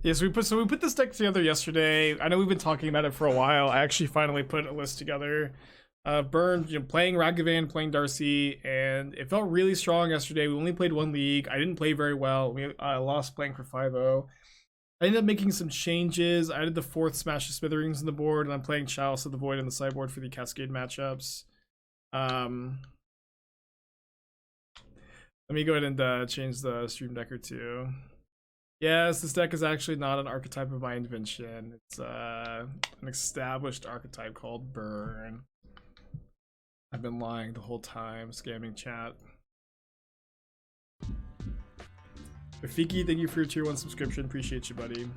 Yes, we put this deck together yesterday. I know we've been talking about it for a while. I actually finally put a list together. Burn, playing Ragavan, playing Darcy, and it felt really strong yesterday. We only played one league. I didn't play very well. We lost playing for 5-0. I ended up making some changes. I added the 4th Smash of Smithereens in the board, and I'm playing Chalice of the Void on the sideboard for the Cascade matchups. Let me go ahead and change the stream deck or two. Yes, this deck is actually not an archetype of my invention. It's an established archetype called Burn. I've been lying the whole time, scamming chat. Rafiki, thank you for your tier 1 subscription. Appreciate you, buddy.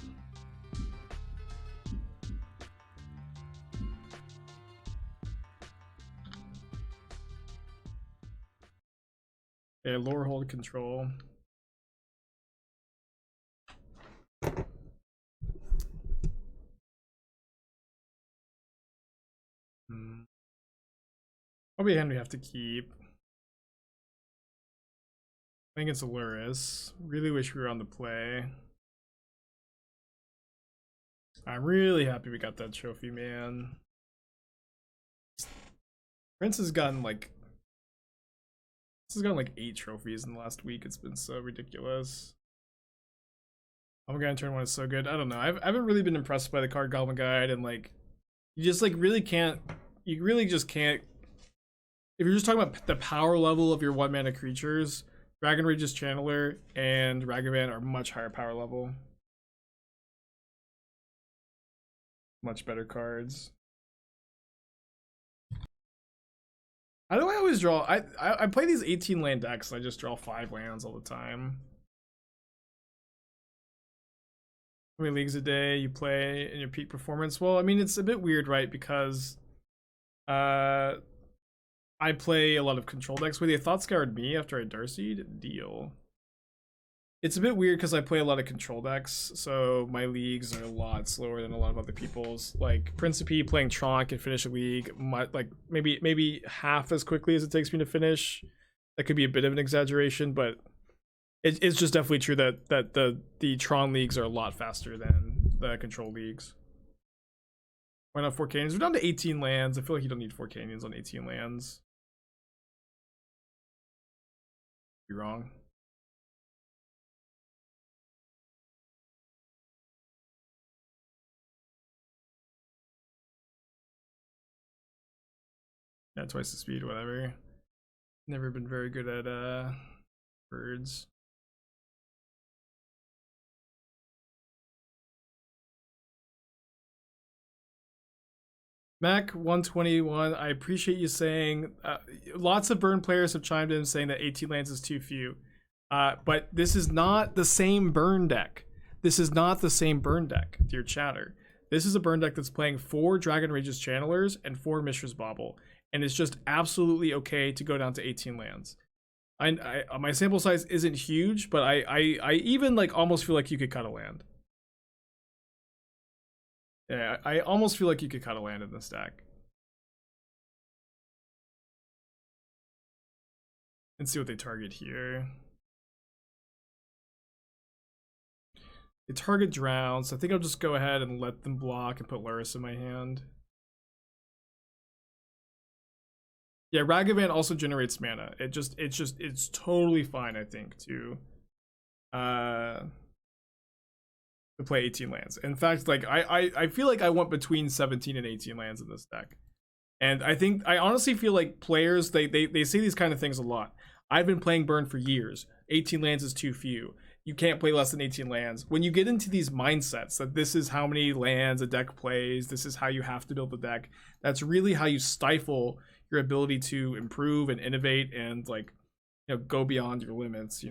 Okay, lower hold control. Probably a hand we have to keep. I think it's a Lurrus. Really wish we were on the play. I'm really happy we got that trophy, man. Prince has gotten like 8 trophies in the last week. It's been so ridiculous. Oh my god, turn 1 is so good. I don't know. I haven't really been impressed by the card Goblin Guide, and like you just like really can't. You really just can't. If you're just talking about the power level of your 1-mana creatures, Dragon Rage's Channeler and Ragavan are much higher power level. Much better cards. How do I always draw? I play these 18 land decks and I just draw 5 lands all the time. How many leagues a day you play in your peak performance? Well, I mean, it's a bit weird, right? Because I play a lot of control decks. Wait, they thought scoured me after I Darcy'd? Deal. It's a bit weird because I play a lot of control decks, so my leagues are a lot slower than a lot of other people's. Like Principe playing Tron can finish a league like maybe half as quickly as it takes me to finish. That could be a bit of an exaggeration, but it's just definitely true that the Tron leagues are a lot faster than the control leagues. Why not 4 canyons? We're down to 18 lands. I feel like you don't need 4 canyons on 18 lands. You're wrong. Yeah, twice the speed, whatever. Never been very good at birds. Mac 121, I appreciate you saying lots of burn players have chimed in saying that 18 lands is too few. But this is not the same burn deck. This is not the same burn deck, dear chatter. This is a burn deck that's playing 4 Dragon Rage's Channelers and 4 Mishra's Bauble. And it's just absolutely okay to go down to 18 lands. My sample size isn't huge, but I even like almost feel like you could cut a land. Yeah, I almost feel like you could cut a land in this deck. And see what they target here. They target Drown, so I think I'll just go ahead and let them block and put Lurrus in my hand. Yeah, Ragavan also generates mana. It's totally fine, I think, to play 18 lands. In fact, like I feel like I want between 17 and 18 lands in this deck. And I honestly feel like players they say these kind of things a lot. I've been playing Burn for years. 18 lands is too few. You can't play less than 18 lands. When you get into these mindsets that this is how many lands a deck plays, this is how you have to build the deck, that's really how you stifle your ability to improve and innovate and like, go beyond your limits,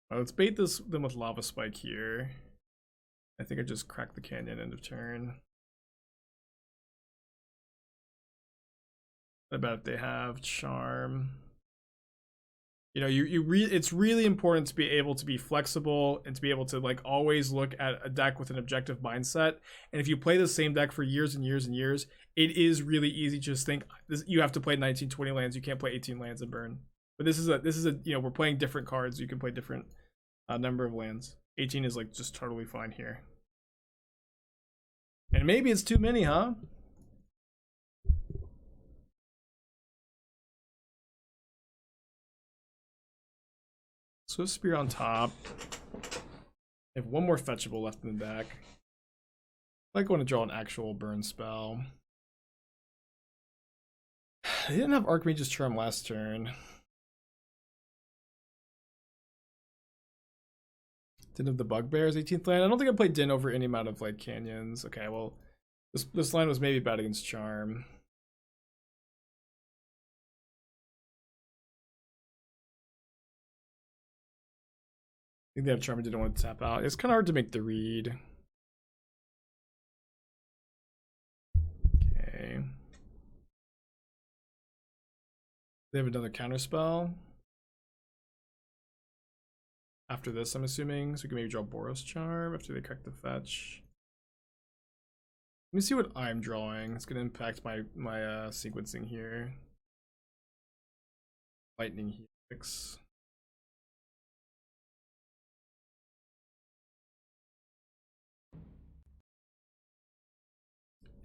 Well, let's bait them with Lava Spike here. I think I just cracked the canyon end of turn. What about if they have Charm? It's really important to be able to be flexible and to be able to like always look at a deck with an objective mindset. And if you play the same deck for years and years and years, it is really easy to just think you have to play 19, 20 lands. You can't play 18 lands and burn. But this is a we're playing different cards. You can play different Number of lands. 18 is like just totally fine here. And maybe it's too many, huh? Swiftspear on top. I have one more fetchable left in the deck. I like want to draw an actual burn spell. They didn't have Archmage's Charm last turn. Din of the Bugbears, 18th land. I don't think I played Din over any amount of like canyons. Okay, well, this line was maybe bad against Charm. I think they have Charm and didn't want to tap out. It's kind of hard to make the read. Okay. They have another counter spell. After this, I'm assuming. So we can maybe draw Boros Charm after they correct the fetch. Let me see what I'm drawing. It's going to impact my sequencing here. Lightning Helix.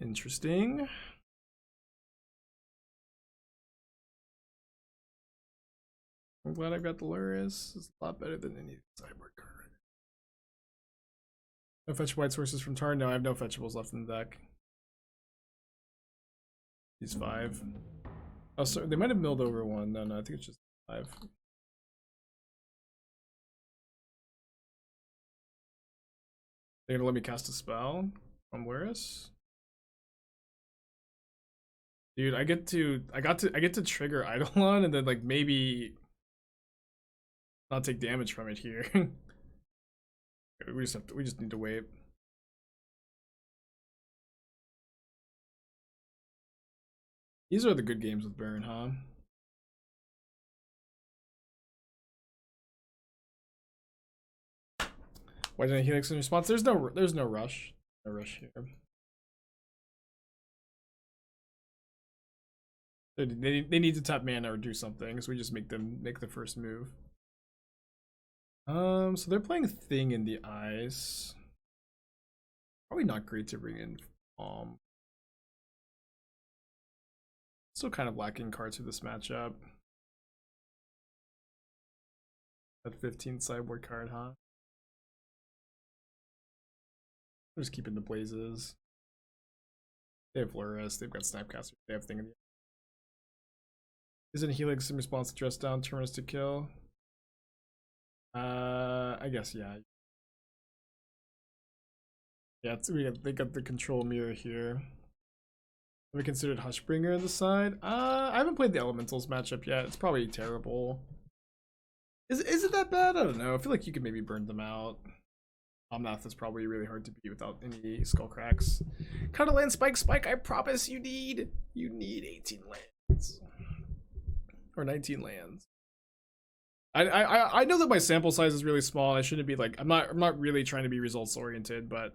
Interesting. I'm glad I've got the Lurrus. It's a lot better than any sideboard card. No fetch white sources from Tarn. No, I have no fetchables left in the deck. These 5. Oh, sorry, they might have milled over one. No, I think it's just 5. They're gonna let me cast a spell from Lurrus. Dude, I get to trigger Eidolon and then like maybe not take damage from it here. we just need to wait. These are the good games with burn, huh? Why didn't Helix in response? There's no rush. No rush here. They need to tap mana or do something, so we just make them make the first move. So they're playing Thing in the Ice. Probably not great to bring in Palm. Still kind of lacking cards for this matchup. That 15th sideboard card, huh? They're just keeping the Blazes. They have Lurrus, they've got Snapcaster, they have Thing in the Ice. Isn't Helix in response to Dress Down, Terminus to kill? I guess, yeah. Yeah, they got the control mirror here. Have we considered Hushbringer on the side? I haven't played the Elementals matchup yet. It's probably terrible. Is it that bad? I don't know. I feel like you could maybe burn them out. Omnath is probably really hard to beat without any skull cracks. Cuddle land spike. I promise you need 18 lands. Or 19 lands. I know that my sample size is really small. I shouldn't be like I'm not really trying to be results oriented, but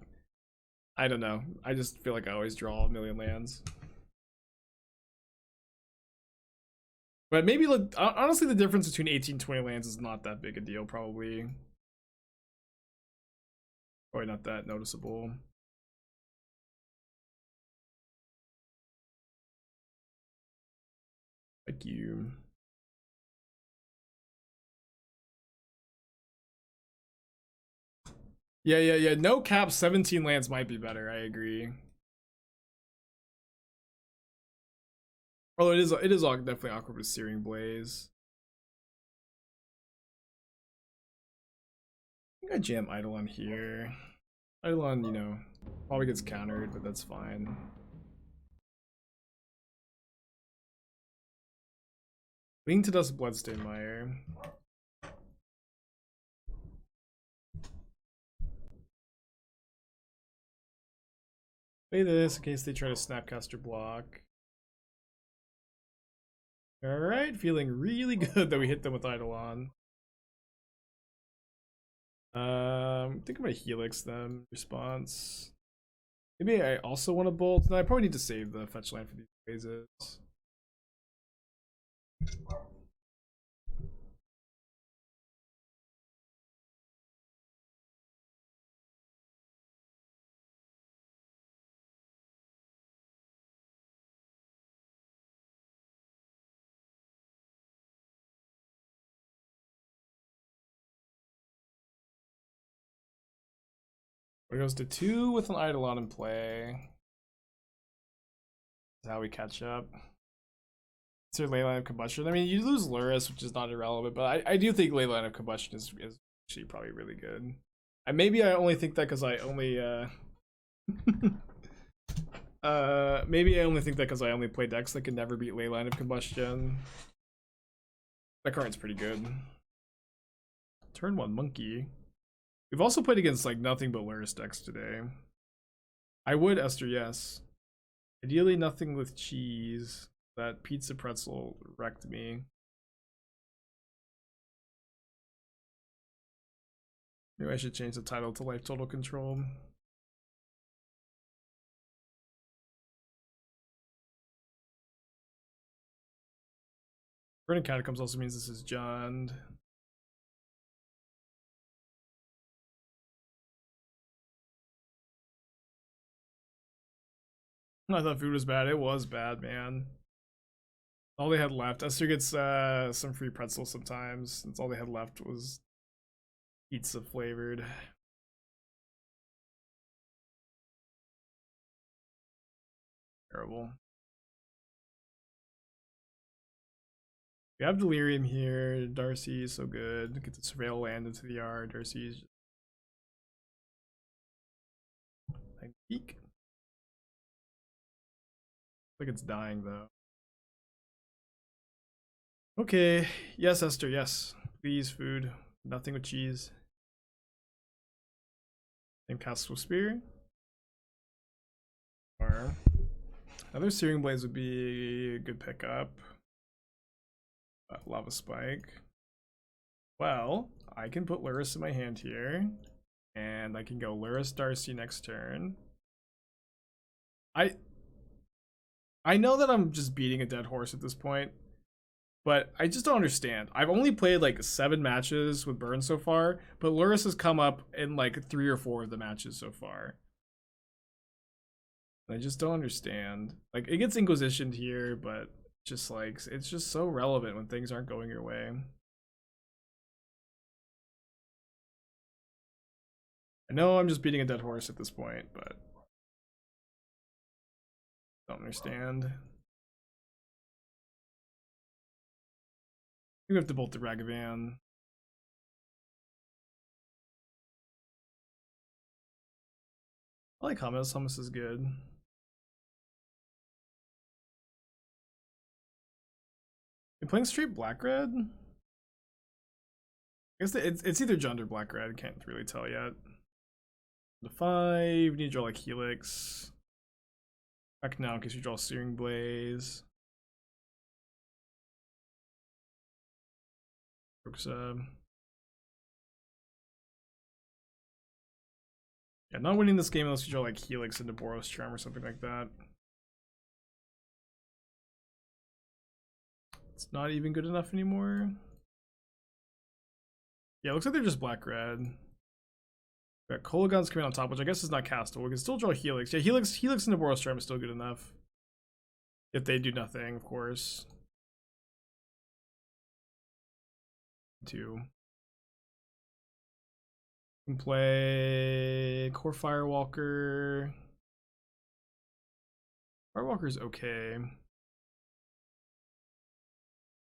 I don't know. I just feel like I always draw a million lands. But maybe like honestly the difference between 18-20 lands is not that big a deal, probably. Probably not that noticeable. Thank you. Yeah. No cap, 17 lands might be better. I agree. Although it is definitely awkward with Searing Blaze. I think I jam Eidolon here. Eidolon, you know, probably gets countered, but that's fine. Lean to Dust Bloodstained Mire. Play this in case they try to Snapcaster block. Alright, feeling really good that we hit them with Eidolon. I think I'm gonna Helix them. Response. Maybe I also want to bolt. No, I probably need to save the fetch land for these phases. It goes to 2 with an Eidolon in play. That's how we catch up. It's your Leyline of Combustion. I mean, you lose Lurrus, which is not irrelevant, but I do think Leyline of Combustion is actually probably really good. Maybe I only think that because I only maybe I only think that because I only play decks that can never beat Leyline of Combustion. That card's pretty good. Turn 1 Monkey. We've also played against like nothing but Lurrus decks today. I would, Esther, yes. Ideally nothing with cheese. That pizza pretzel wrecked me. Maybe I should change the title to Life Total Control. Burning Catacombs also means this is John. I thought food was bad. It was bad, man. All they had left. Esther gets some free pretzels sometimes. That's all they had left was pizza flavored. Terrible. We have Delirium here. Darcy is so good. Get the Surveil land into the yard. Darcy's like peak. Like it's dying though. Okay. Yes, Esther, yes. Please, food. Nothing with cheese. Name cast Swiftspear. Or another Searing Blaze would be a good pickup. Lava Spike. Well, I can put Lurrus in my hand here. And I can go Lurrus Darcy next turn. I know that I'm just beating a dead horse at this point, but I just don't understand. I've only played like 7 matches with Burn so far, but Lurrus has come up in like 3 or 4 of the matches so far. I just don't understand. Like, it gets Inquisitioned here, but just like, it's just so relevant when things aren't going your way. I know I'm just beating a dead horse at this point, but don't understand. We have to bolt the Ragavan. I like Hummus. Hummus is good. You're playing straight black red? I guess it's either Jund or black red. Can't really tell yet. The 5. Need to draw like Helix. Back now in case you draw Searing Blaze. Yeah, not winning this game unless you draw like Helix into Boros Charm or something like that. It's not even good enough anymore. Yeah, it looks like they're just black-red. We got Kolaghan's coming on top, which I guess is not castable. We can still draw Helix. Yeah, Helix into Boros Charm is still good enough. If they do nothing, of course. 2. Can play Kor Firewalker. Firewalker's okay.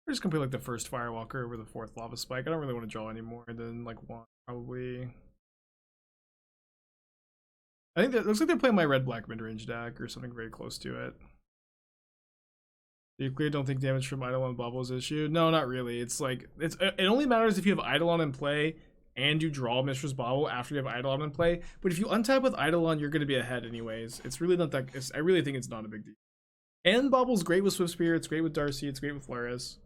We're just gonna play like the first Firewalker over the 4th Lava Spike. I don't really want to draw any more than like 1, probably. I think that looks like they're playing my red-black mid-range deck or something very close to it. You clearly don't think damage from Eidolon and Bauble is an issue? No, not really. It's like it only matters if you have Eidolon in play and you draw Mishra's Bauble after you have Eidolon in play. But if you untap with Eidolon, you're going to be ahead anyways. It's really not that. I really think it's not a big deal. And Bauble's great with Swiftspear. It's great with Darcy. It's great with Lurrus.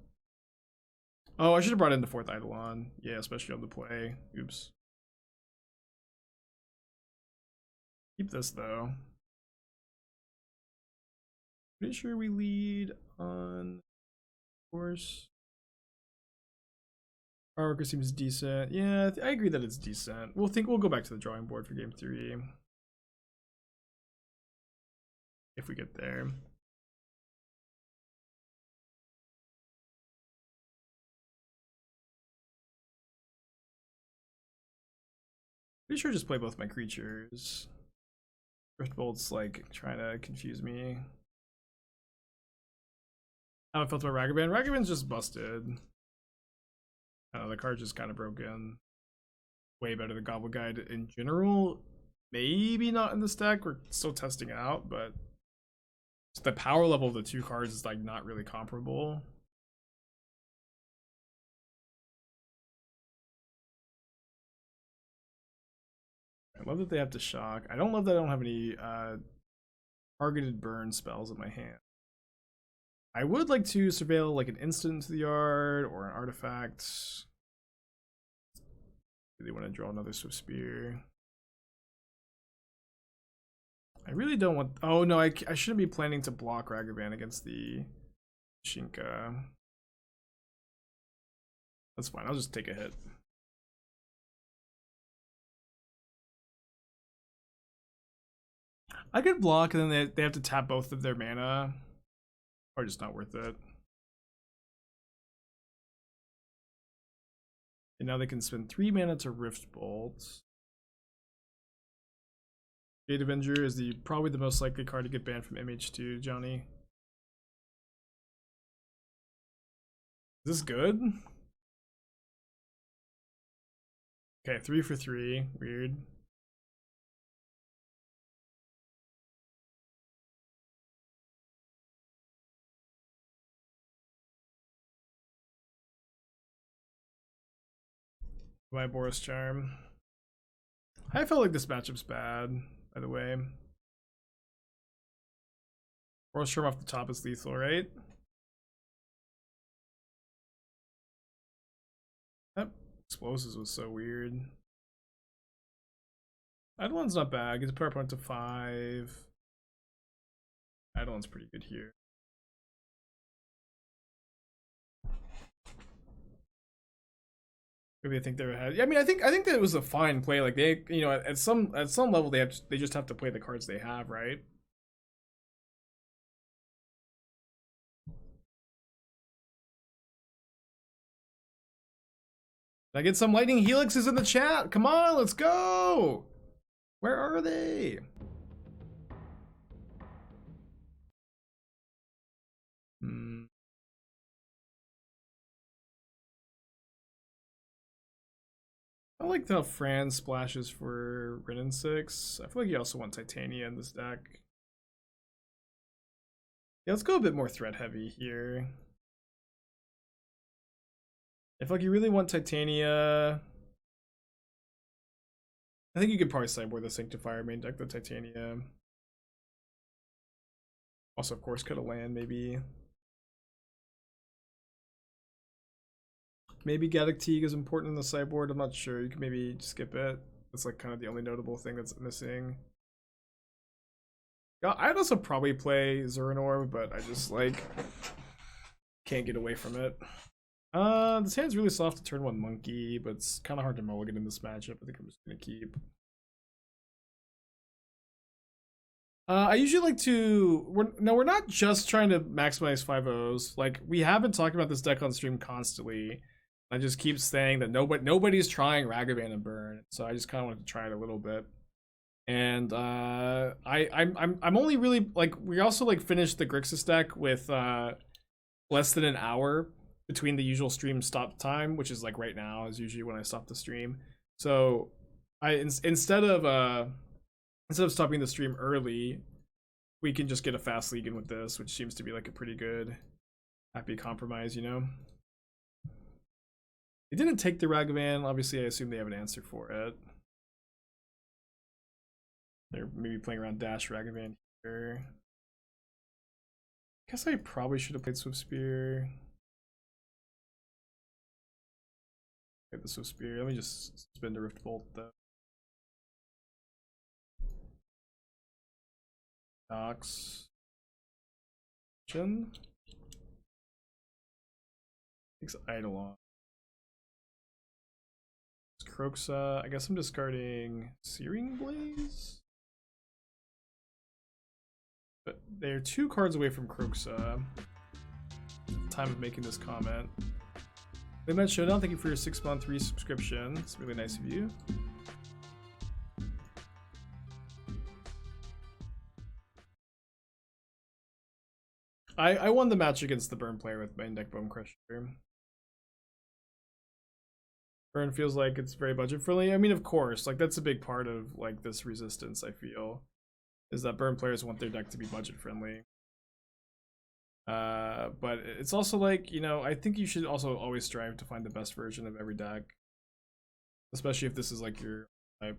Oh, I should have brought in the 4th Eidolon. Yeah, especially on the play. Oops. Keep this though. Pretty sure we lead on course. Firewalker seems decent. Yeah, I agree that it's decent. We'll go back to the drawing board for game 3. If we get there. Pretty sure just play both my creatures. Riftbolt's like trying to confuse me. I haven't felt about Ragavan. Ragavan's just busted. I don't know, the card's just kind of broken. Way better than Goblin Guide in general. Maybe not in this deck. We're still testing it out, but the power level of the two cards is like not really comparable. I love that they have to shock. I don't love that I don't have any targeted burn spells in my hand. I would like to surveil like an instant into the yard or an artifact. Really want to draw another Swiftspear. I really don't want. Oh no, I shouldn't be planning to block Ragavan against the Shinka. That's fine. I'll just take a hit. I could block and then they have to tap both of their mana. Or just not worth it. And now they can spend 3 mana to Riftbolt. Jade Avenger is probably the most likely card to get banned from MH2, Johnny. Is this good? Okay, 3 for 3. Weird. My Boros Charm. I felt like this matchup's bad, by the way. Boros Charm off the top is lethal, right? That Explosives was so weird. Eidolon's not bad. Gets power point to 5. Eidolon's pretty good here. Maybe I think they're ahead. Yeah, I mean, I think that it was a fine play. Like they, you know, at some level they just have to play the cards they have, right? Did I get some Lightning Helixes in the chat? Come on, let's go. Where are they? I like how Fran splashes for Rin and 6. I feel like you also want Titania in this deck. Yeah, let's go a bit more threat heavy here. I feel like you really want Titania. I think you could probably sideboard the Sanctifier main deck, the Titania. Also, of course, could have land maybe. Maybe Gaddock is important in the sideboard. I'm not sure. You can maybe skip it. That's like kind of the only notable thing that's missing. Yeah, I'd also probably play Zeranorb, but I just like can't get away from it. This hand's really soft to turn 1 monkey, but it's kind of hard to mulligan in this matchup. I think I'm just gonna keep. I usually like to. We're not just trying to maximize 5-0s. Like we have been talking about this deck on stream constantly. I just keep saying that nobody's trying Ragavan and Burn, so I just kind of wanted to try it a little bit. And I'm only really like we also like finished the Grixis deck with less than an hour between the usual stream stop time, which is like right now is usually when I stop the stream. So instead of stopping the stream early, we can just get a fast league in with this, which seems to be like a pretty good happy compromise, you know. They didn't take the Ragavan. Obviously, I assume they have an answer for it. They're maybe playing around Dash Ragavan here. I guess I probably should have played Swiftspear. Get the Swiftspear. Let me just spin the Riftbolt though. Nox. Chin. Takes Eidolon. Kroxa. I guess I'm discarding Searing Blaze. But they're 2 cards away from Kroxa. Time of making this comment. Midnight Showdown, thank you for your 6-month resubscription. It's really nice of you. I won the match against the Burn player with main deck Bone Crusher. Burn feels like it's very budget friendly. I mean, of course, like that's a big part of like this resistance, I feel, is that Burn players want their deck to be budget friendly. But it's also like, you know, I think you should also always strive to find the best version of every deck, especially if this is like your type.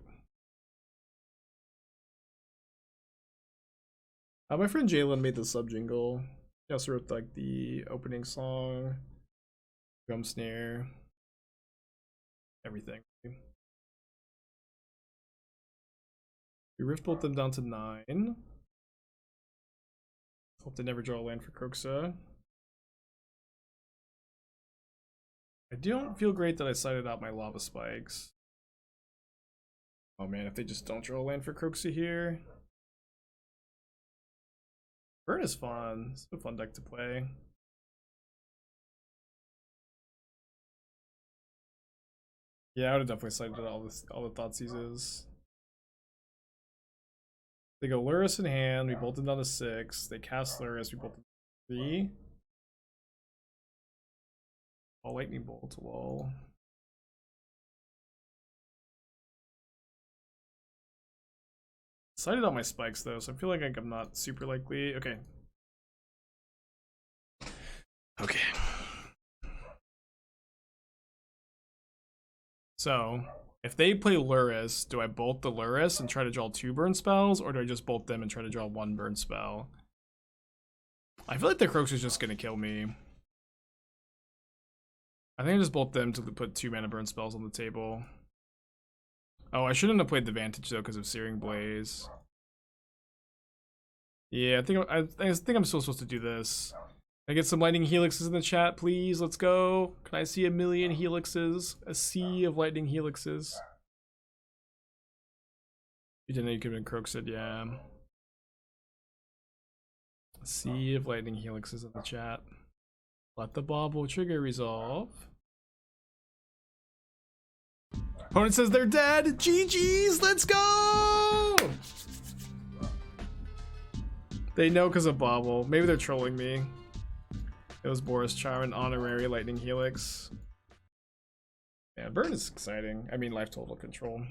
My friend Jalen made the sub jingle. He also wrote like the opening song, drum snare, everything. We rift bolt them down to 9. Hope they never draw a land for Kroxa. I don't feel great that I cited out my Lava Spikes. Oh man, if they just don't draw a land for Kroxa here. Burn is fun. It's a fun deck to play. Yeah, I would have definitely cited all the Thoughtseizes. They go Lurrus in hand, we bolt them down to 6. They cast Lurrus, we bolt them to 3. Oh, Lightning Bolt, lol. Cited out my spikes though, so I feel like I'm not super likely. Okay. Okay. So, if they play Lurrus, do I bolt the Lurrus and try to draw 2 burn spells, or do I just bolt them and try to draw 1 burn spell? I feel like the Kroxa is just gonna kill me. I think I just bolt them to put 2 mana burn spells on the table. Oh, I shouldn't have played the Vantage though because of Searing Blaze. Yeah, I think I'm still supposed to do this. Can I get some Lightning Helixes in the chat, please? Let's go. Can I see 1,000,000 Helixes? A sea of Lightning Helixes. You didn't know you could have been Kroxa, yeah. A sea of Lightning Helixes in the chat. Let the Bauble trigger resolve. Opponent says they're dead. GG's, let's go! They know because of Bauble. Maybe they're trolling me. It was Boros Charm and honorary Lightning Helix. Yeah, burn is exciting. I mean, life total control.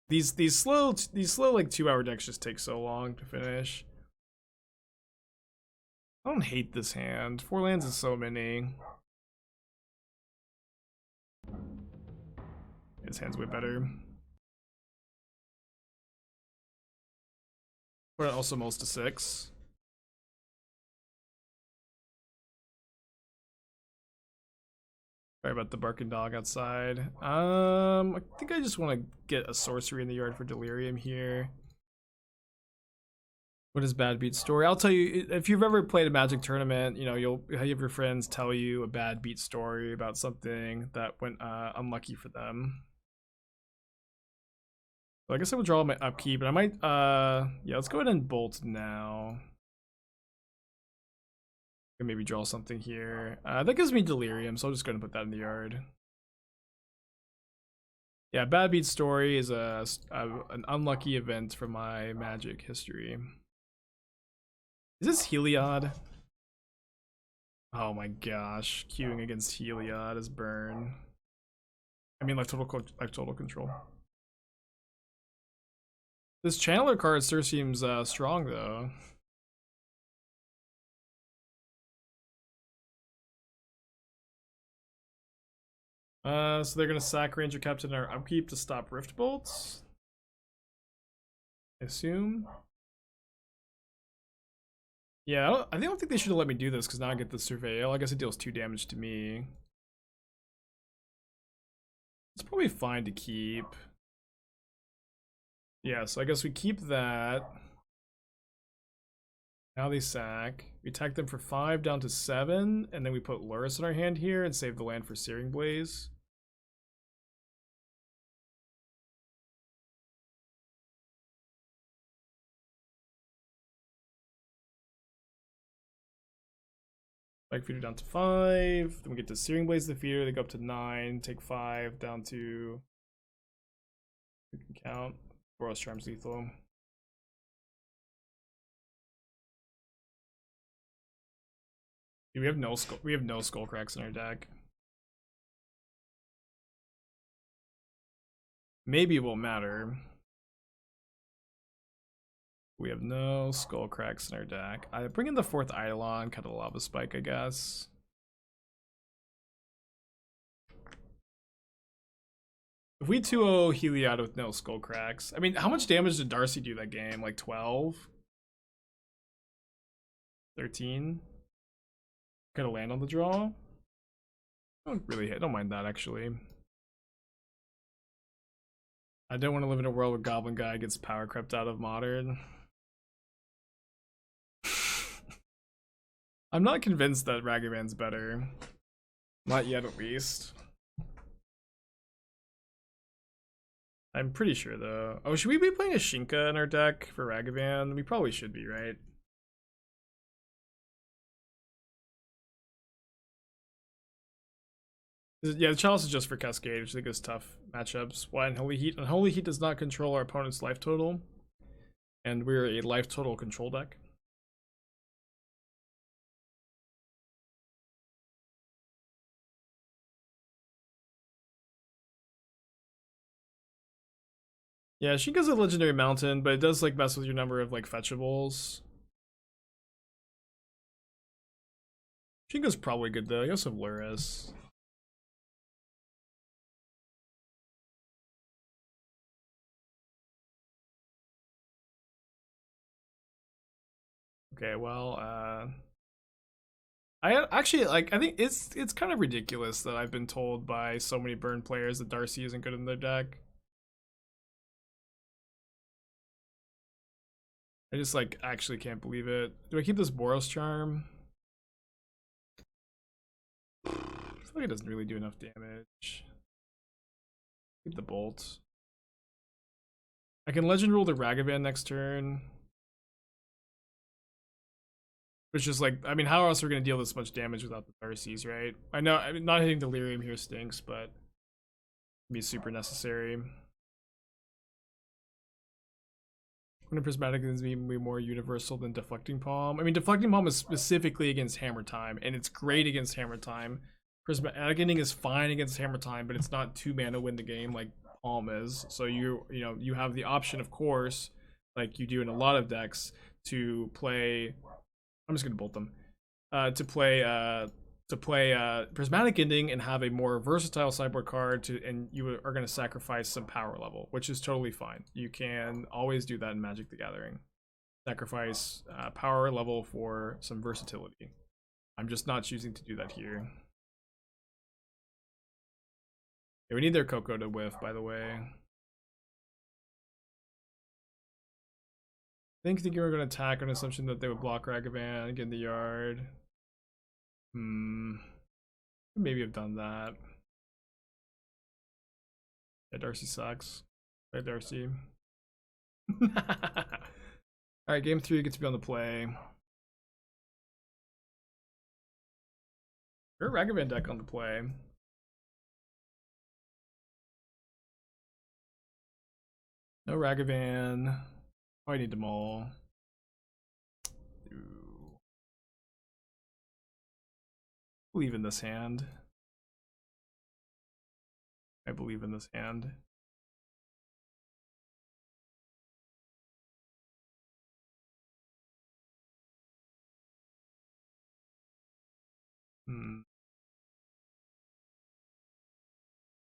These slow like 2-hour decks just take so long to finish. I don't hate this hand. 4 lands is so many. His hand's way better. But also most to 6. Sorry about the barking dog outside. I think I just want to get a sorcery in the yard for Delirium here. What is bad beat story? I'll tell you, if you've ever played a Magic tournament, you know, you'll have your friends tell you a bad beat story about something that went unlucky for them. So I guess I will draw my upkeep, but I might, yeah, let's go ahead and bolt now. And maybe draw something here. That gives me Delirium, so I'll just go ahead and put that in the yard. Yeah, bad beat story is an unlucky event from my Magic history. Is this Heliod? Oh my gosh, queuing against Heliod is burn. I mean, life total control. This Channeler card sure seems strong though. So they're gonna sack Ranger Captain our upkeep to stop Rift Bolts, I assume. Yeah, I don't think they should have let me do this because now I get the Surveil. I guess it deals 2 damage to me. It's probably fine to keep. Yeah, so I guess we keep that. Now they sack. We attack them for 5 down to 7, and then we put Lurrus in our hand here and save the land for Searing Blaze. Like feeder down to 5. Then we get to Searing Blaze the feeder. They go up to 9. Take 5 down to. We can count. Boros Charm's lethal. Dude, we have no skull cracks in our deck. Maybe it won't matter. We have no skull cracks in our deck. I bring in the 4th Eidolon, cut a lava spike, I guess. If we 2-0 Heliod with no skull cracks, I mean, how much damage did Darcy do that game? Like 12? 13? Gonna land on the draw? I don't mind that actually. I don't want to live in a world where Goblin Guy gets power crept out of Modern. I'm not convinced that Ragavan's better. Not yet, at least. I'm pretty sure, though. Oh, should we be playing a Shinka in our deck for Ragavan? We probably should be, right? Yeah, the Chalice is just for Cascade, which I think is tough matchups. Why Unholy Heat? Unholy Heat does not control our opponent's life total. And we're a life total control deck. Yeah, Shinka's a legendary mountain, but it does like mess with your number of like fetchables. Shinka's probably good though. You also have Lurrus. Okay, well, I actually like. I think it's kind of ridiculous that I've been told by so many burn players that Darcy isn't good in their deck. I just like actually can't believe it. Do I keep this Boros Charm? I feel like it doesn't really do enough damage. Keep the Bolt. I can Legend Rule the Ragavan next turn. It's just like, I mean, how else are we going to deal this much damage without the Darcy's, right? I know, I mean, not hitting Delirium here stinks, but it'd be super necessary. Prismatic is be more universal than Deflecting Palm. I mean, Deflecting Palm is specifically against Hammer Time, and it's great against Hammer Time. Prismatic Ending is fine against Hammer Time, but it's not 2 mana win the game like Palm is. So you have the option, of course, like you do in a lot of decks, to play. I'm just gonna bolt them. To play Prismatic Ending and have a more versatile sideboard card and you are going to sacrifice some power level, which is totally fine. You can always do that in Magic the Gathering. Sacrifice power level for some versatility. I'm just not choosing to do that here. Yeah, we need their Coco to whiff, by the way. I think you were going to attack on assumption that they would block Ragavan, get in the yard. Maybe have done that. Yeah, Darcy sucks. Right, Darcy. Alright, game 3 gets to be on the play. Your Ragavan deck on the play. No Ragavan. Oh, I need them all. Believe in this hand. I believe in this hand.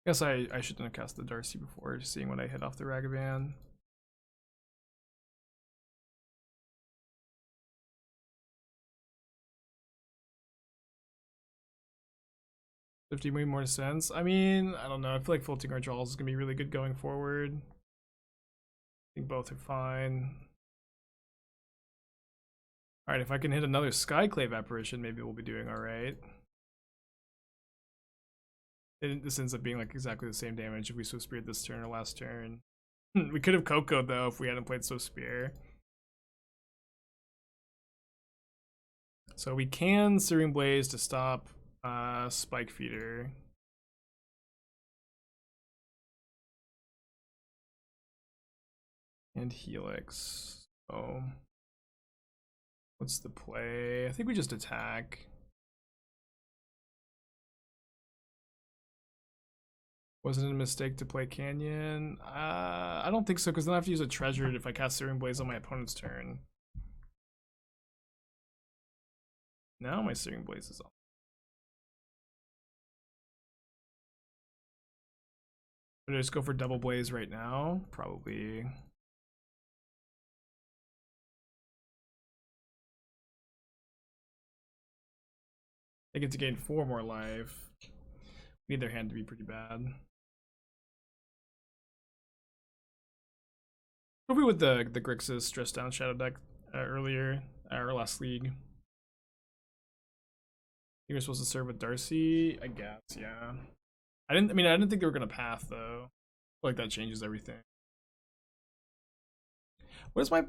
Guess I shouldn't have cast the Darcy before seeing when I hit off the Ragavan. $50 made more sense. I mean, I don't know. I feel like Floating Our Jaws is gonna be really good going forward. I think both are fine. Alright, if I can hit another Skyclave Apparition, maybe we'll be doing alright. This ends up being like exactly the same damage if we Swiftspear this turn or last turn. We could have Coco'd though if we hadn't played Swiftspear. So we can Searing Blaze to stop Spike Feeder. And Helix. Oh. What's the play? I think we just attack. Was it a mistake to play Canyon? I don't think so, because then I have to use a treasure if I cast Searing Blaze on my opponent's turn. Now my Searing Blaze is on. Should I just go for Double Blaze right now? Probably. They get to gain 4 more life. Need their hand to be pretty bad. Probably with the Grixis stress down shadow deck earlier, our last league. You were supposed to serve with Darcy, I guess, yeah. I didn't think they were gonna path though. I feel like that changes everything. What is my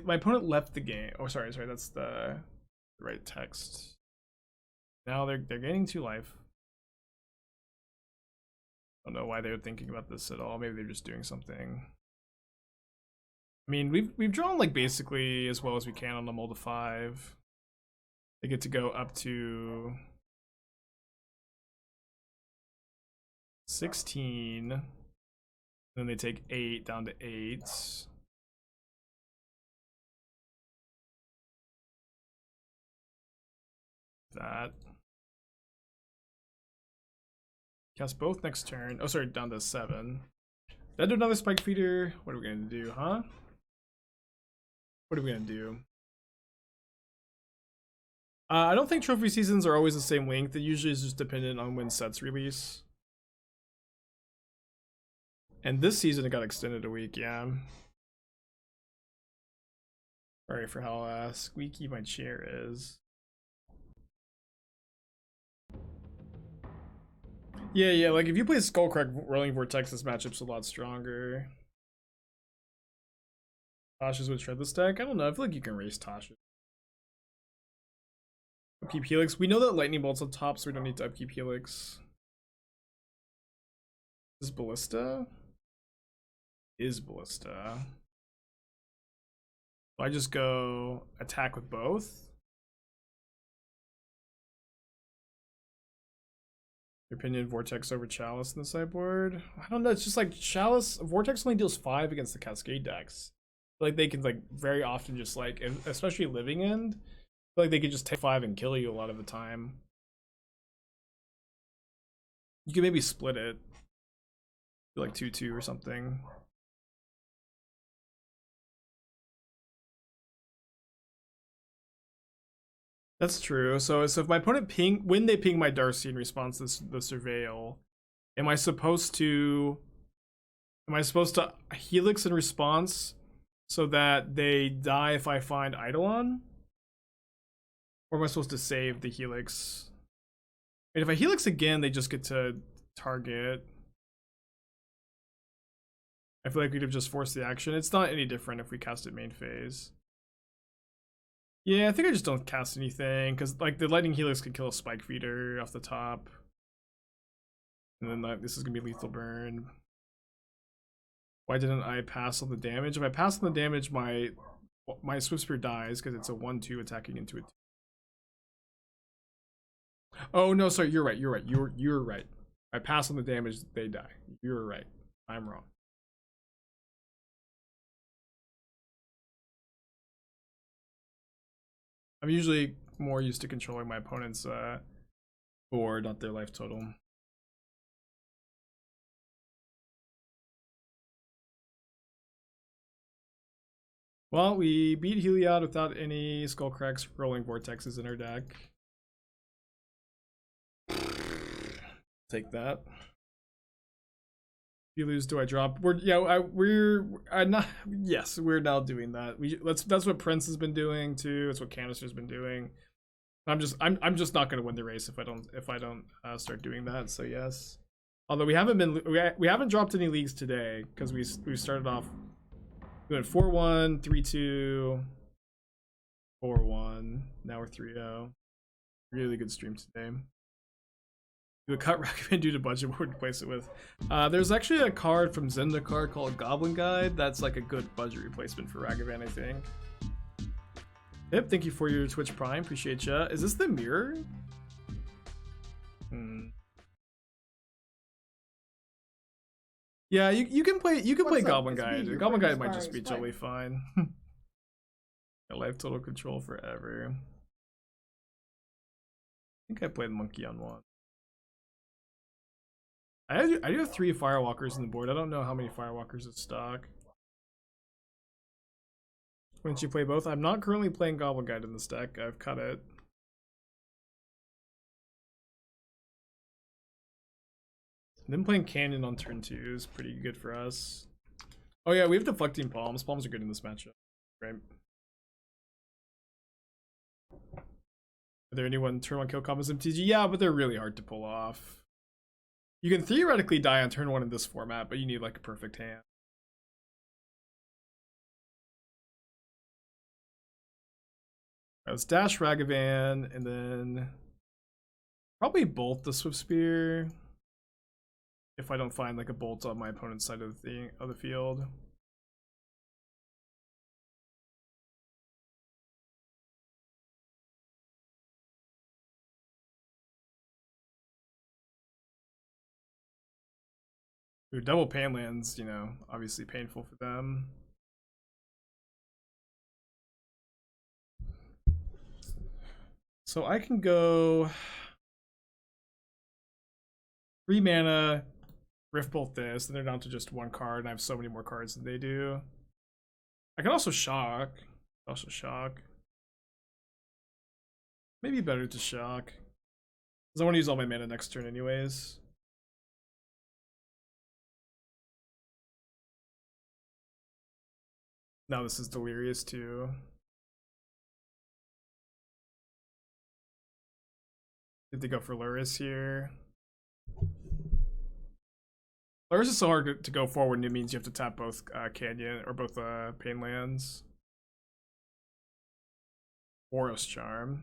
my opponent left the game. Oh sorry, that's the right text. Now they're gaining 2 life. I don't know why they were thinking about this at all. Maybe they're just doing something. I mean, we've drawn like basically as well as we can on the mold of 5. They get to go up to 16. Then they take 8 down to 8. That. Cast both next turn. Oh, sorry, down to 7. Then do another Spike Feeder. What are we gonna do, huh? What are we gonna do? I don't think trophy seasons are always the same length. It usually is just dependent on when sets release. And this season it got extended a week, yeah. Sorry for how squeaky my chair is. Yeah, like if you play Skullcrack Rolling Vortex, this matchup's a lot stronger. Tasha's would shred this deck? I don't know, I feel like you can race Tasha. Upkeep Helix. We know that Lightning Bolt's on top, so we don't need to upkeep Helix. Is Ballista? Is Ballista. So I just go attack with both. Your opinion, Vortex over Chalice in the sideboard? I don't know, it's just like Chalice, Vortex only deals 5 against the Cascade decks. Like they can like very often just like, especially Living End, like they could just take 5 and kill you a lot of the time. You can maybe split it. Like 2-2 or something. That's true. So if my opponent when they ping my Darcy in response to the Surveil, am I supposed to Helix in response so that they die if I find Eidolon? Or am I supposed to save the Helix? And if I Helix again, they just get to target. I feel like we'd have just forced the action. It's not any different if we cast it main phase. Yeah, I think I just don't cast anything, because like the Lightning Helix could kill a Spike Feeder off the top. And then like, this is going to be lethal burn. Why didn't I pass on the damage? If I pass on the damage, my Swiftspear dies, because it's a 1-2 attacking into it. Oh no, sorry, you're right. You're right. I pass on the damage, they die. You're right. I'm wrong. I'm usually more used to controlling my opponent's board, not their life total. Well, we beat Heliod without any Skullcracks Rolling Vortexes in our deck. Take that. If you lose, do I drop? We're now doing that. That's what Prince has been doing too. That's what Canister's been doing. I'm just not gonna win the race if I don't start doing that. So yes. Although we haven't dropped any leagues today because we started off. We went 4-1, 3-2, 4-1. Now we're 3-0. Really good stream today. We cut Ragavan due to budget. What would replace it with? There's actually a card from Zendikar called Goblin Guide. That's like a good budget replacement for Ragavan, I think. Yep, thank you for your Twitch Prime. Appreciate ya. Is this the Mire? Yeah, you can play Goblin It's me, Guide. your Goblin friend Guide might just be Inspiring totally fine. Life total control forever. I think I played Monkey on one. I do have 3 Firewalkers in the board. I don't know how many Firewalkers is stock. Wouldn't you play both? I'm not currently playing Goblin Guide in this deck. I've cut it. And then playing Canyon on turn 2 is pretty good for us. Oh yeah, we have Deflecting Palms. Palms are good in this matchup. Right. Are there anyone turn 1 kill combos MTG? Yeah, but they're really hard to pull off. You can theoretically die on turn 1 in this format, but you need like a perfect hand. Let's dash Ragavan, and then probably bolt the Swiftspear if I don't find like a bolt on my opponent's side of the field. Ooh, double Panlands, you know, obviously painful for them. So I can go 3 mana, Rift Bolt this, and they're down to just 1 card, and I have so many more cards than they do. I can also shock. Maybe better to shock, because I want to use all my mana next turn anyways. Now this is Delirious too. Did they go for Lurrus here? Lurrus is so hard to go forward, and it means you have to tap both Canyon or both Pain lands. Boros Charm.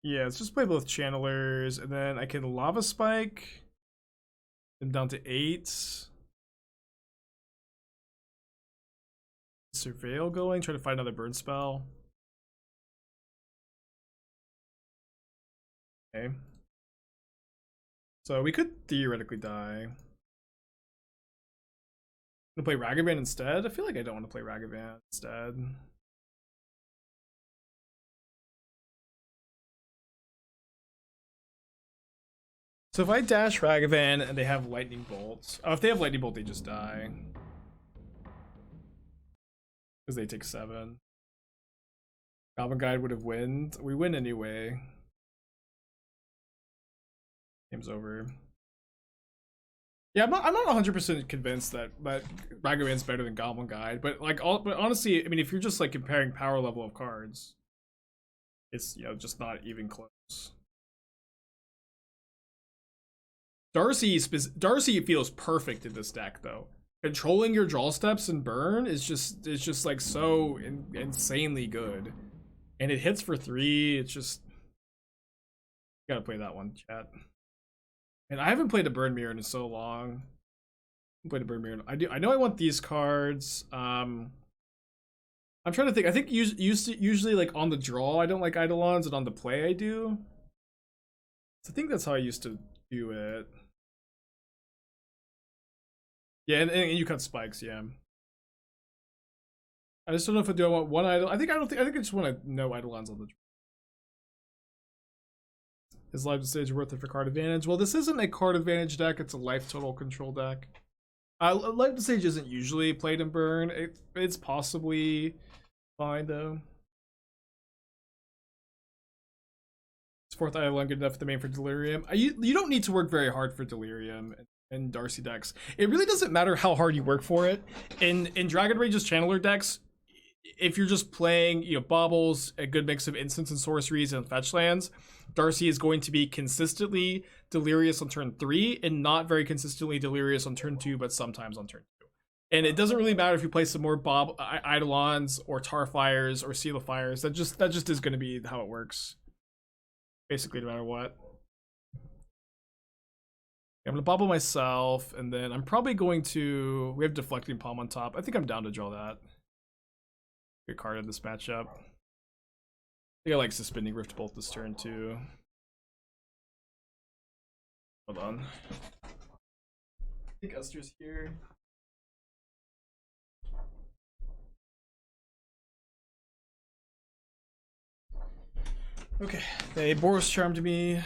Yeah, let's just play both Channelers, and then I can Lava Spike them down to 8. Surveil going, try to find another burn spell. Okay. So we could theoretically die. I'm gonna play Ragavan instead. I feel like I don't want to play Ragavan instead. So if I dash Ragavan and they have Lightning Bolt, oh, if they have Lightning Bolt, they just die. Because they take 7. Goblin Guide would have won. We win anyway. Game's over. Yeah, I'm not 100% convinced that Ragavan's better than Goblin Guide, but like but honestly, I mean, if you're just like comparing power level of cards, it's, you know, just not even close. Darcy feels perfect in this deck though. Controlling your draw steps and burn is just like so insanely good, and it hits for 3. It's just, gotta play that one, chat. And I haven't played a Burn Mirror in so long. I played a Burn Mirror. I know I want these cards. I'm trying to think. I think usually like on the draw I don't like Eidolons, and on the play I do. So I think that's how I used to do it. Yeah, and you cut spikes, yeah. I just don't know if I want one Eidolon. I think I just want to know Eidolons on the draw. Is life stage worth it for card advantage? Well, this isn't a card advantage deck, it's a life total control deck. Life stage isn't usually played in burn. It's possibly fine though. Is 4th Eidolon good enough for the main for Delirium? You don't need to work very hard for Delirium in Darcy decks. It really doesn't matter how hard you work for it. In Dragon Rage's Channeler decks, if you're just playing, you know, Baubles, a good mix of instants and sorceries and fetch lands, Darcy is going to be consistently delirious on turn 3 and not very consistently delirious on turn 2, but sometimes on turn 2. And it doesn't really matter if you play some more Eidolons or Tarfires or Seal of Fires. That just is going to be how it works. Basically, no matter what. I'm going to Bauble myself, and then I'm probably going to... We have Deflecting Palm on top. I think I'm down to draw that. Good card in this matchup. I think I like Suspending Rift Bolt this turn too. Hold on. think Esther's here. Okay, they Boros Charmed me.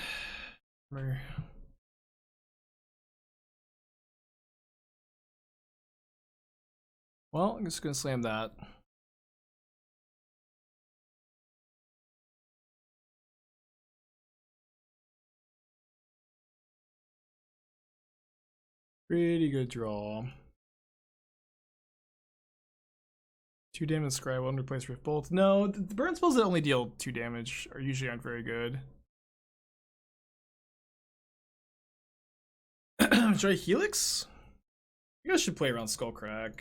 Well, I'm just gonna slam that. Pretty good draw. 2 damage Scry, 1 replace Rift Bolt. No, the burn spells that only deal 2 damage are usually aren't very good. Try Helix? You guys should play around Skullcrack.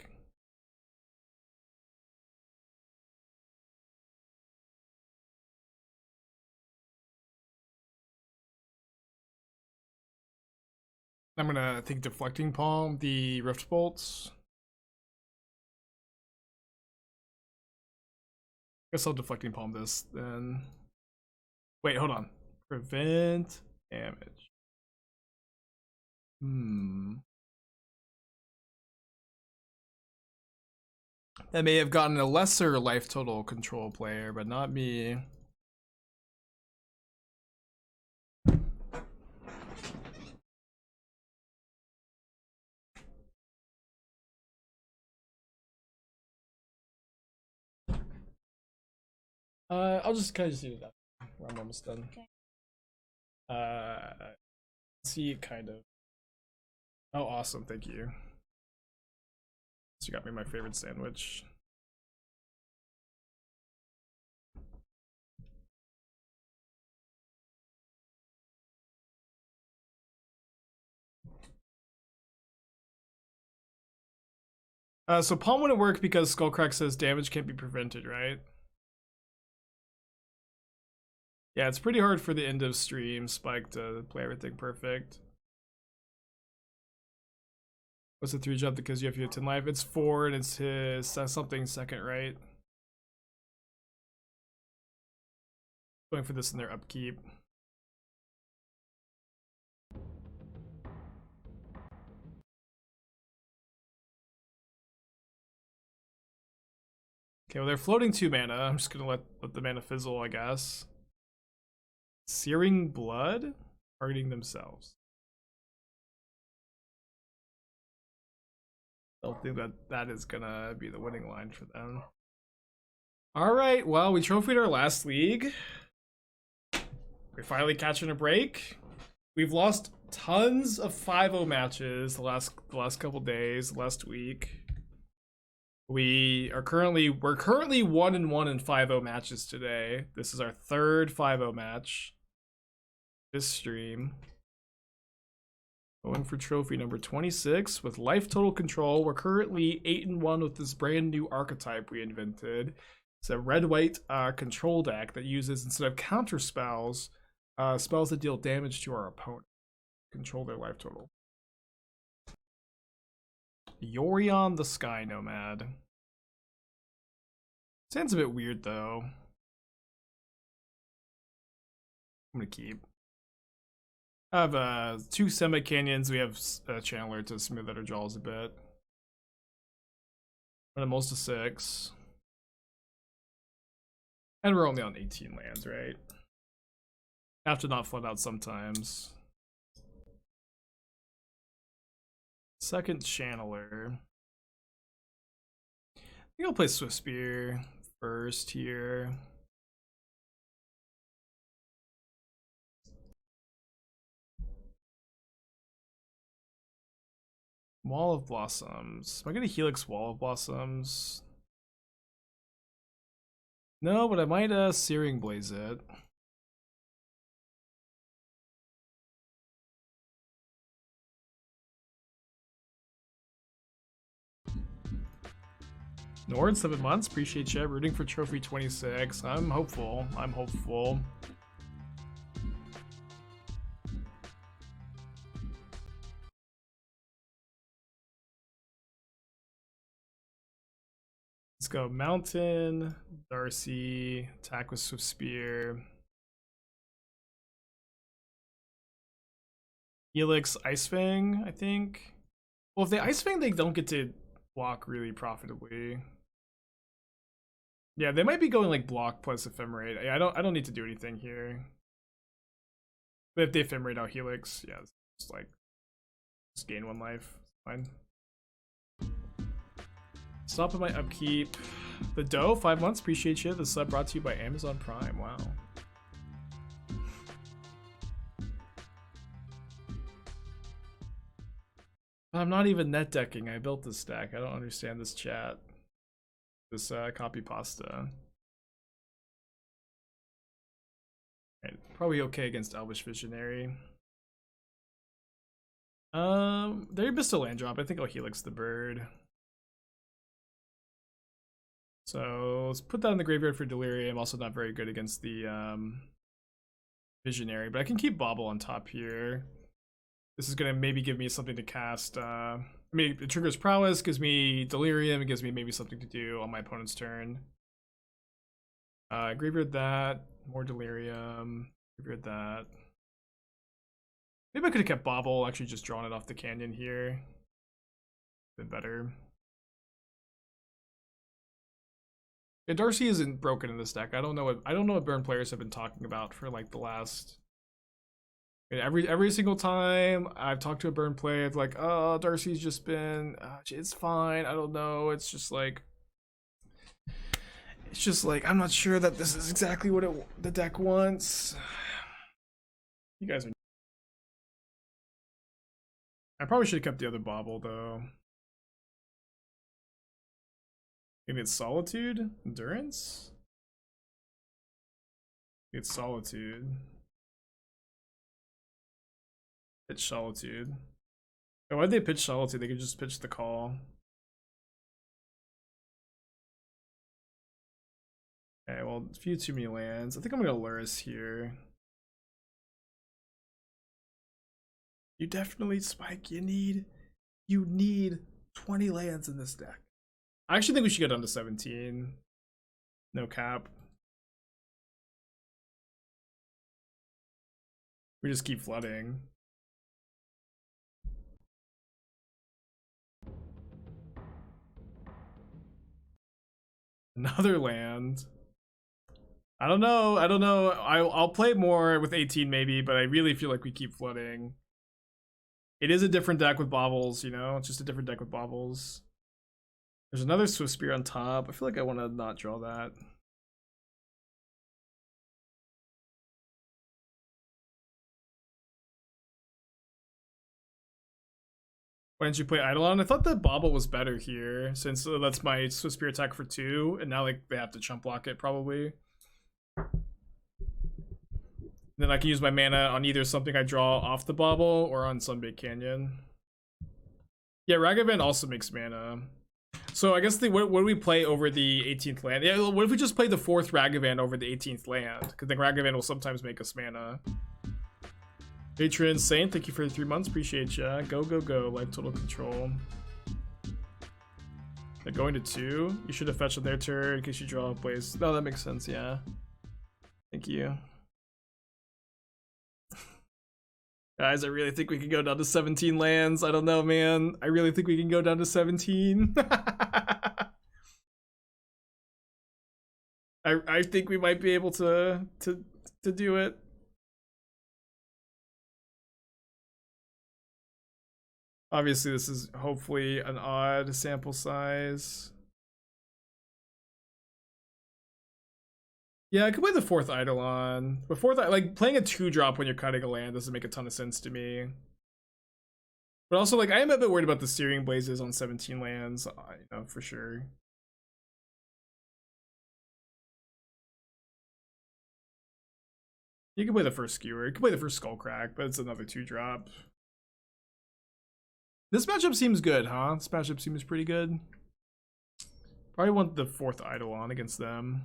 I'm gonna think Deflecting Palm, the Rift Bolts. Guess I'll Deflecting Palm this then. Wait, hold on. Prevent damage. That may have gotten a lesser life total control player, but not me. I'll just kind of just do that. I'm almost done. Okay. See, kind of. Oh, awesome! Thank you. So you got me my favorite sandwich. So Palm wouldn't work because Skullcrack says damage can't be prevented, right? Yeah, it's pretty hard for the end of stream Spike to play everything perfect. What's the 3 jump because you have 10 life? It's 4 and it's his something second, right? Going for this in their upkeep. Okay, well they're floating 2 mana. I'm just gonna let the mana fizzle, I guess. Searing Blood? Targeting themselves. I don't think that is gonna be the winning line for them. Alright, well, we trophied our last league. We're finally catching a break. We've lost tons of 5-0 matches the last couple days, last week. We're currently 1-1 in 5-0 matches today. This is our 3rd 5-0 match this stream. Going for trophy number 26 with life total control. We're currently 8-1 with this brand new archetype we invented. It's a red-white control deck that uses, instead of counter spells, spells that deal damage to our opponent. Control their life total. Yorion the Sky Nomad. Sounds a bit weird though. I'm gonna keep. I have 2 Sunbaked Canyons. We have a Channeler to smooth out our jaws a bit. Run most to 6. And we're only on 18 lands, right? Have to not flood out sometimes. Second Channeler. I think I'll play Swiftspear first here. Wall of Blossoms. Am I gonna Helix Wall of Blossoms? No, but I might Searing Blaze it. Nord, 7 months. Appreciate you. Rooting for trophy 26. I'm hopeful. Let's go Mountain, Darcy, attack with Swiftspear. Helix, Ice Fang, I think. Well, if they Ice Fang, they don't get to block really profitably. Yeah, they might be going like block plus ephemerate. I don't need to do anything here. But if they ephemerate out Helix, yeah, it's like just gain 1 life. Fine. Stop at my upkeep. The dough, 5 months, appreciate you. The sub brought to you by Amazon Prime. Wow. I'm not even net decking. I built this deck. I don't understand this chat. This copy pasta. Right, probably okay against Elvish Visionary. There missed a land drop. I think I'll Helix the bird. So let's put that in the graveyard for Delirium. Also not very good against the Visionary, but I can keep Bauble on top here. This is gonna maybe give me something to cast. I mean, it triggers Prowess, gives me Delirium, it gives me maybe something to do on my opponent's turn. Graveyard that, more Delirium, graveyard that. Maybe I could have kept Bauble, actually just drawn it off the canyon here. Been better. Yeah, Darcy isn't broken in this deck. I don't know what burn players have been talking about for like the last. Every single time I've talked to a burn player, it's like, oh, Darcy's just been, it's fine. I don't know. It's just like I'm not sure that this is exactly what the deck wants. You guys are. I probably should have kept the other Bauble though. Maybe it's Solitude? Endurance? It's Solitude. Pitch Solitude. Oh, why'd they pitch Solitude? They could just pitch the call. Okay, well, a few too many lands. I think I'm gonna Lurrus here. You definitely, Spike, you need 20 lands in this deck. I actually think we should get down to 17. No cap. We just keep flooding. Another land. I don't know. I'll play more with 18 maybe, but I really feel like we keep flooding. It is a different deck with Baubles, you know? It's just a different deck with Baubles. There's another Swiftspear on top. I feel like I want to not draw that. Why didn't you play Eidolon? I thought that Bauble was better here, since that's my Swiftspear attack for 2, and now like they have to chump block it probably. Then I can use my mana on either something I draw off the Bauble or on Sunbaked Canyon. Yeah, Ragavan also makes mana. So I guess what do we play over the 18th land? Yeah, what if we just play the 4th Ragavan over the 18th land? Because then Ragavan will sometimes make us mana. Patron Saint, thank you for the 3 months. Appreciate ya. Go, go, go. Life total control. They're going to 2. You should have fetched on their turn in case you draw a Blaze. No, that makes sense, yeah. Thank you. Guys, I really think we can go down to 17 lands. I don't know, man. I really think we can go down to 17. I think we might be able to do it. Obviously, this is hopefully an odd sample size. Yeah, I could play the 4th Eidolon. But 4th, like, playing a 2-drop when you're cutting a land doesn't make a ton of sense to me. But also, like, I am a bit worried about the Searing Blazes on 17 lands, you know, for sure. You can play the first Skewer. You can play the first Skullcrack, but it's another 2-drop. This matchup seems good, huh? This matchup seems pretty good. Probably want the 4th Eidolon against them.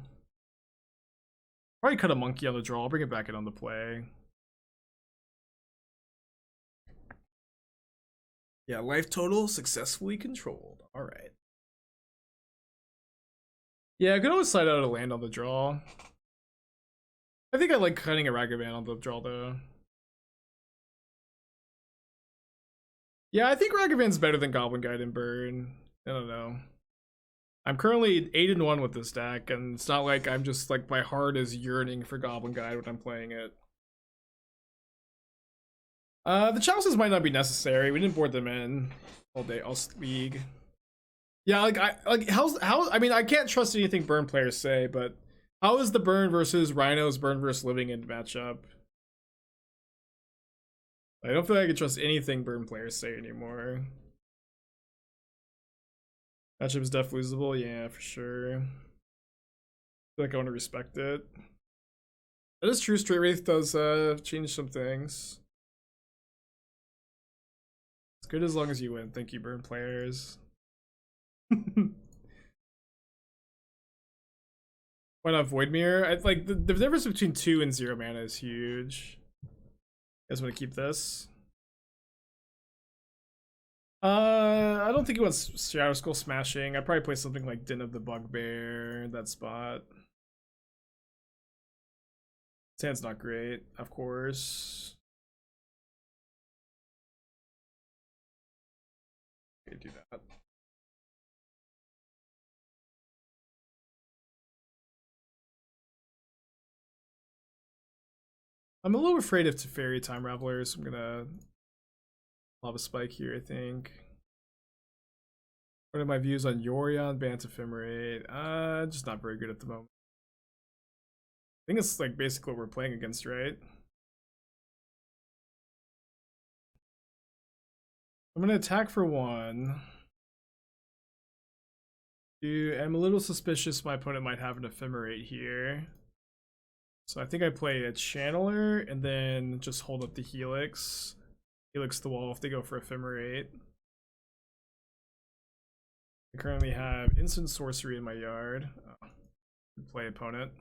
Probably cut a monkey on the draw. I'll bring it back in on the play. Yeah, life total successfully controlled. All right. Yeah, I could always slide out a land on the draw. I think I like cutting a Ragavan on the draw though. Yeah, I think Ragavan's better than Goblin Guide and Burn. I don't know. I'm currently 8-1 with this deck, and it's not like I'm just like my heart is yearning for Goblin Guide when I'm playing it. The Chalices might not be necessary. We didn't board them in all day, all league. Yeah, how I mean, I can't trust anything Burn players say, but how is the Burn versus Rhinos, Burn versus Living End matchup? I don't feel like I can trust anything Burn players say anymore. Matchup is def losable, yeah, for sure. I feel like I want to respect it. That is true. Straight Wraith does change some things. It's good as long as you win. Thank you, Burn players. Why not Void Mirror? I like the difference between 2 and 0 mana is huge. You guys want to keep this? I don't think it was Shadow Skull Smashing. I'd probably play something like Den of the Bugbear in that spot. His hand's not great, of course. Okay, do that. I'm a little afraid of Teferi Time Revelers. I'm gonna have a spike here, I think. What are my views on Yorion, Bant Ephemerate? Just not very good at the moment. I think it's like basically what we're playing against, right? I'm gonna attack for 1. I'm a little suspicious my opponent might have an Ephemerate here. So I think I play a Channeler and then just hold up the Helix. Helix the wall if they go for Ephemerate. I currently have Instant Sorcery in my yard. Oh, play opponent.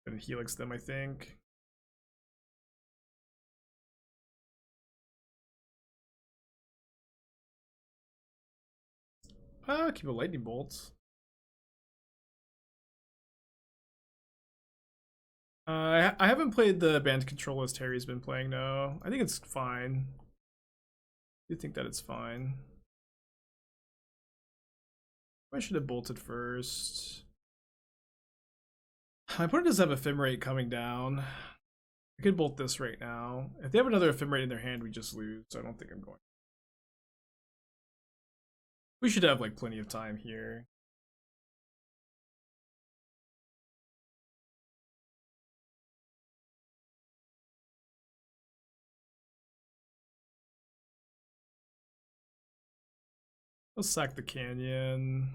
And Helix them, I think. Keep a Lightning Bolt. I haven't played the band control as Terry's been playing, no. I think it's fine. I do think that it's fine. I should have bolted first. My opponent does have Ephemerate coming down. I could bolt this right now. If they have another Ephemerate in their hand, we just lose. So I don't think I'm going. We should have like plenty of time here. Let's sack the canyon.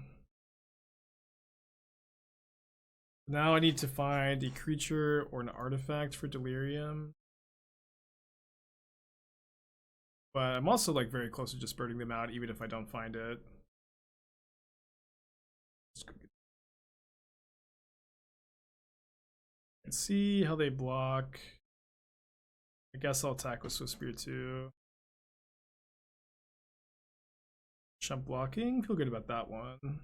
Now I need to find a creature or an artifact for Delirium. But I'm also like very close to just burning them out even if I don't find it. Let's see how they block. I guess I'll attack with Swiftspear too. Chump blocking, feel good about that one.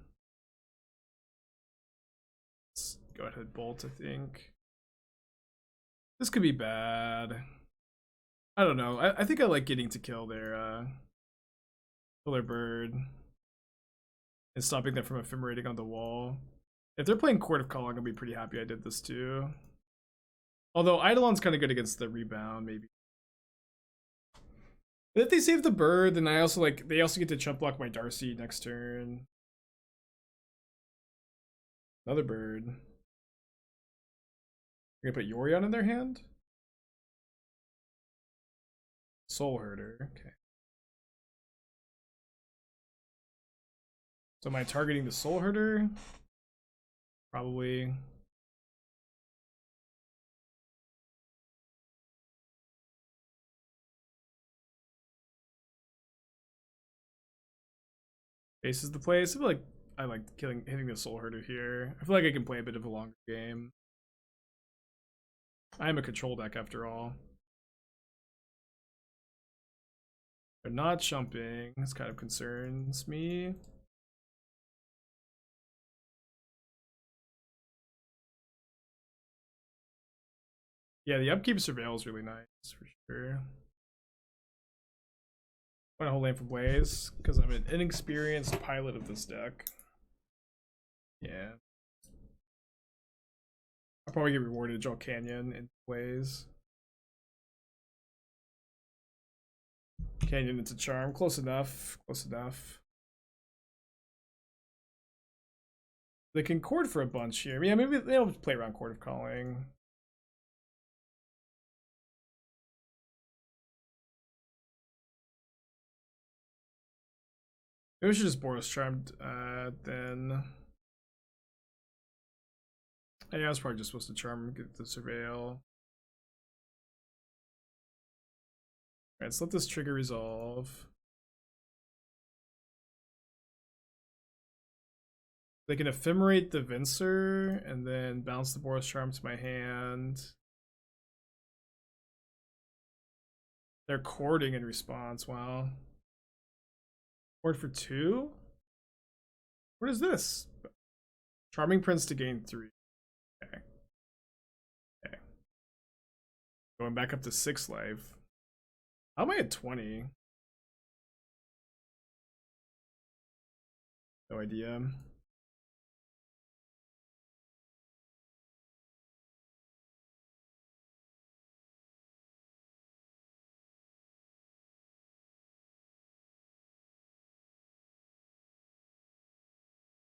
Let's go ahead, bolt, I think. This could be bad. I don't know. I think I like getting to kill their bird and stopping them from ephemerating on the wall. If they're playing Court of Calling, I'll be pretty happy I did this too. Although Eidolon's kind of good against the rebound, maybe. But if they save the bird, then I also like they also get to chump block my Darcy next turn. Another bird. You're gonna put Yorion in their hand? Soul Herder, okay. So am I targeting the Soul Herder? Probably. Base is the place. I feel like I like hitting the Soul Herder here. I feel like I can play a bit of a longer game. I am a control deck after all. They're not jumping. This kind of concerns me. Yeah, the upkeep surveil is really nice for sure. I want to hold lane for Blaze because I'm an inexperienced pilot of this deck. Yeah. I'll probably get rewarded to draw Canyon in Blaze. Canyon into Charm. Close enough. Close enough. They can Chord for a bunch here. Yeah, maybe they'll play around Chord of Calling. Maybe we should just Boros Charmed then. Yeah, I was probably just supposed to Charm, get the Surveil. Alright, let's let this trigger resolve. They can Ephemerate the Vincer and then bounce the Boros Charm to my hand. They're Chording in response, wow. Chord for 2? What is this? Charming Prince to gain 3. Okay. Okay. Going back up to 6 life. How am I at 20? No idea.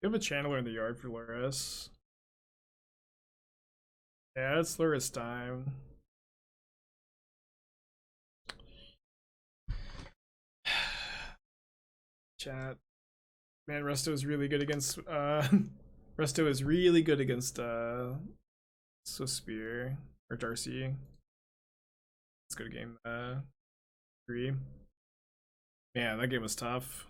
You have a channeler in the yard for Lurrus. Yeah, it's Lurrus time. Chat. Man, Resto is really good against Resto is really good against Swiftspear or Darcy. Let's go to game 3. Man, that game was tough.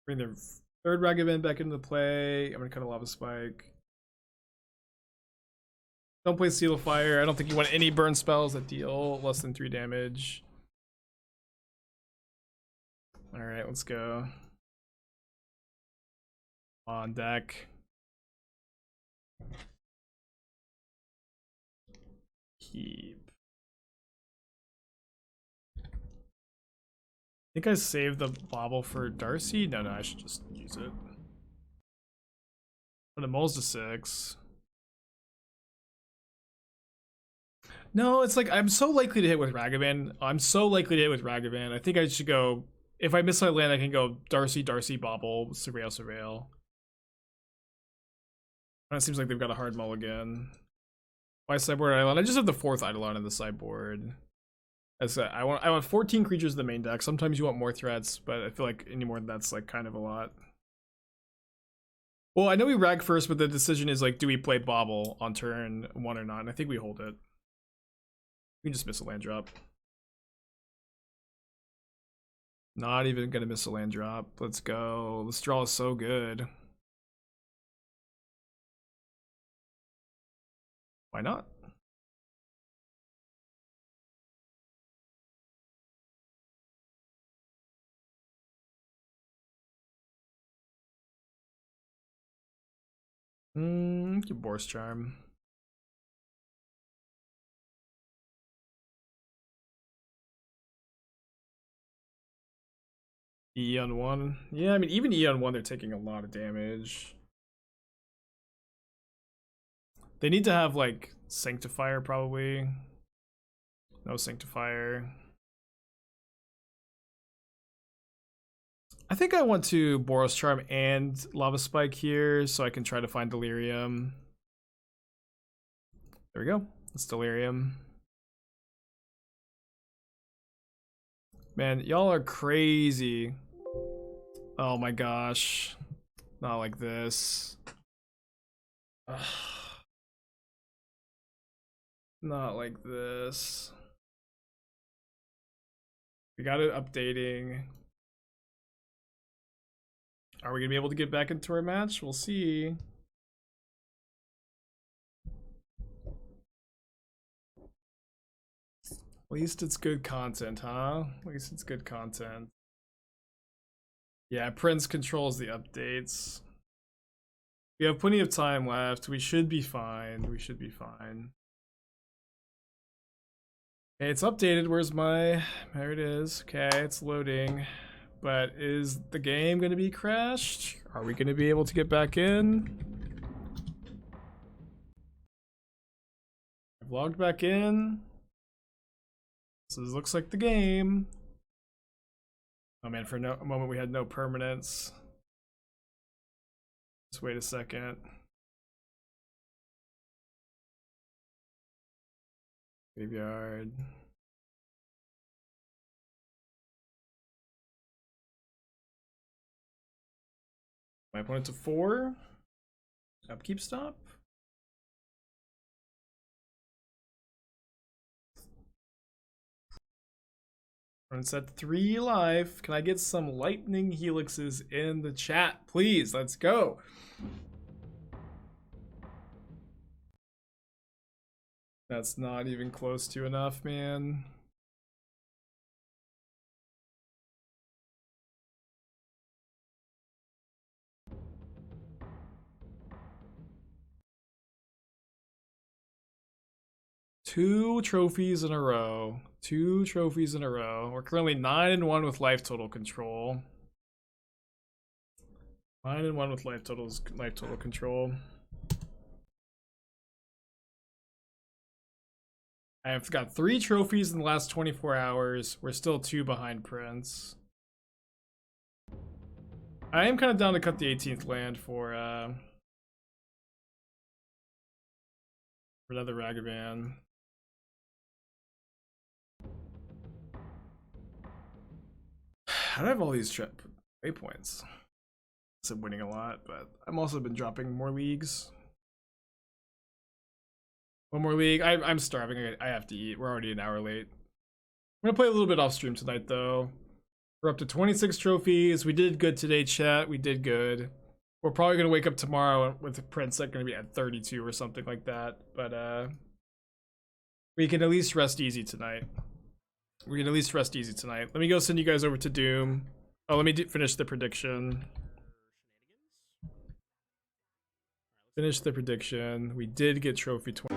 Bring the third Ragavan back into play. I'm gonna cut a Lava Spike. Don't play Seal of Fire. I don't think you want any burn spells that deal less than 3 damage. Alright, let's go. On deck. Keep. I think I saved the Bauble for Darcy. No, I should just use it. But it mulls to 6. No, it's like I'm so likely to hit with Ragavan. I think I should go. If I miss my land, I can go Darcy, Bauble, Surveil. That seems like they've got a hard mulligan. Why Sideboard Eidolon? I just have the 4th Eidolon in the sideboard. As I want 14 creatures in the main deck. Sometimes you want more threats, but I feel like any more than that's like kind of a lot. Well, I know we rag first, but the decision is like, do we play Bauble on turn 1 or not? And I think we hold it. We can just miss a land drop. Not even gonna miss a land drop. Let's go. This draw is so good. Why not? Get Boros Charm. E on 1. Yeah, I mean, even E on 1, they're taking a lot of damage. They need to have, like, Sanctifier, probably. No Sanctifier. I think I want to Boros Charm and Lava Spike here, so I can try to find Delirium. There we go. That's Delirium. Man, y'all are crazy. Oh my gosh. Not like this. Ugh. Not like this. We got it updating. Are we gonna be able to get back into our match? We'll see. At least it's good content, huh? At least it's good content. Yeah, Prince controls the updates. We have plenty of time left. We should be fine. We should be fine. Okay, it's updated. Where's my... There it is. Okay, it's loading. But is the game going to be crashed? Are we going to be able to get back in? I've logged back in. This looks like the game. Oh man, for a moment we had no permanence. Just wait a second. Graveyard. My opponent to 4. Upkeep stop. Opponent's at 3 life. Can I get some Lightning Helixes in the chat, please? Let's go. That's not even close to enough, man. Two trophies in a row. 2 trophies in a row. We're currently 9-1 with life total control. 9-1 with life total control. I've got 3 trophies in the last 24 hours. We're still 2 behind Prince. I am kind of down to cut the 18th land for another Ragavan. How do I have all these waypoints? I'm winning a lot, but I've also been dropping more leagues. One more league. I'm starving. I have to eat. We're already an hour late. I'm gonna play a little bit off stream tonight, though. We're up to 26 trophies. We did good today, chat. We did good. We're probably gonna wake up tomorrow with Prince gonna be at 32 or something like that. But we can at least rest easy tonight. We can at least rest easy tonight. Let me go send you guys over to Doom. Oh, let me finish the prediction. Finish the prediction. We did get trophy 20.